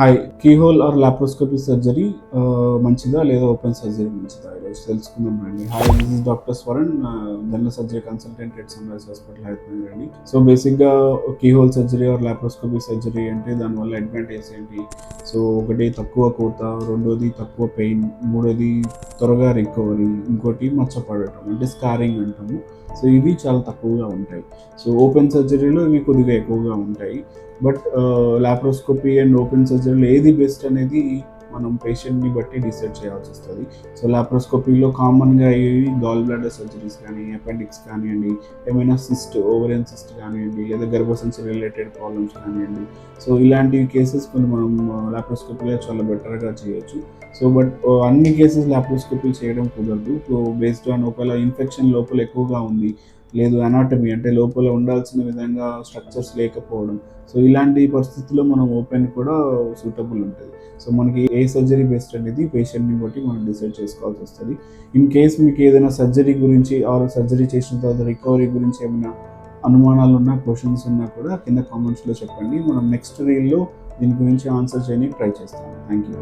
Hi, keyhole or laparoscopy surgery మంచిదా లేదా open surgery మంచిదా ఈరోజు తెలుసుకుందాం రండి. Hi, this is doctor Swaran, general surgery consultant at sunrise hospital Hyderabad అండి. సో బేసిక్గా keyhole surgery or laparoscopy surgery అంటే దానివల్ల అడ్వాంటేజ్ ఏంటి? సో ఒకటి తక్కువ కోత, రెండోది తక్కువ పెయిన్, మూడోది త్వరగా రికవరీ, ఇంకోటి మచ్చపడటం అంటే స్కారింగ్ అంటాము. సో ఇవి చాలా తక్కువగా ఉంటాయి. సో ఓపెన్ సర్జరీలో ఇవి కొద్దిగా ఎక్కువగా ఉంటాయి. బట్ లాప్రోస్కోపీ అండ్ ఓపెన్ సర్జరీలో ఏది బెస్ట్ అనేది మనం పేషెంట్ని బట్టి డిసైడ్ చేయాల్సి వస్తుంది. సో లాప్రోస్కోపీలో కామన్గా అయ్యేవి గాల్ బ్లాడర్ సర్జరీస్ కానీ, అపెండిక్స్ కానివ్వండి, ఏమైనా సిస్ట్, ఓవరియన్ సిస్ట్ కానివ్వండి, లేదా గర్భసంచి రిలేటెడ్ ప్రాబ్లమ్స్ కానివ్వండి. సో ఇలాంటి కేసెస్ కొన్ని మనం లాప్రోస్కోపీలో చాలా బెటర్గా చేయొచ్చు. సో బట్ అన్ని కేసెస్ లాప్రోస్కోపీ చేయడం కుదరదు. సో బేస్డ్ ఆన్ ఒకవేళ ఇన్ఫెక్షన్ లోపల ఎక్కువగా ఉంది, లేదు అనాటమీ అంటే లోపల ఉండాల్సిన విధంగా స్ట్రక్చర్స్ లేకపోవడం, సో ఇలాంటి పరిస్థితుల్లో మనం ఓపెన్ కూడా సూటబుల్ ఉంటుంది. సో మనకి ఏ సర్జరీ బెస్ట్ అనేది పేషెంట్ని బట్టి మనం డిసైడ్ చేసుకోవాల్సి వస్తుంది. ఇన్ కేస్ మీకు ఏదైనా సర్జరీ గురించి ఆర్ సర్జరీ చేసిన తర్వాత రికవరీ గురించి ఏమైనా అనుమానాలు ఉన్నా, క్వశ్చన్స్ ఉన్నా కూడా కింద కామెంట్స్లో చెప్పండి. మనం నెక్స్ట్ రీల్లో దీని గురించి ఆన్సర్ చేయడానికి ట్రై చేస్తాము. Thank you.